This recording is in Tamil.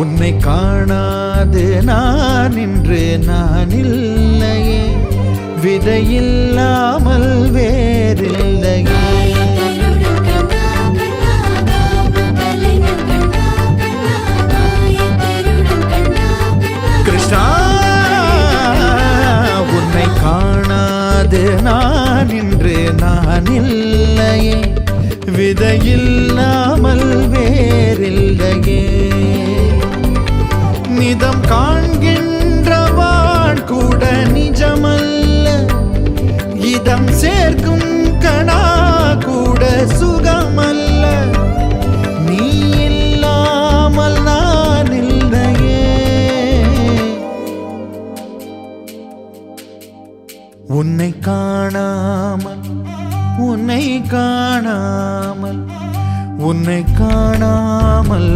உன்னை காணாது நான் இன்று நான் இல்லையே, விதையில்லாமல் வேறில்லையே. கிருஷ்ணா, உன்னை காணாது நான் இன்று நான் இல்லையே, விதையில்லாமல் வேறில்லையே. நிதம் காண்கின்றவான் கூட நிஜமல்ல, இதம் சேர்க்கும் கணா கூட சுகமல்ல. நீ இல்லாமல் நான் இல்லையே. உன்னை காணாமல் உன்னை காணாமல் உன்னை காணாமல்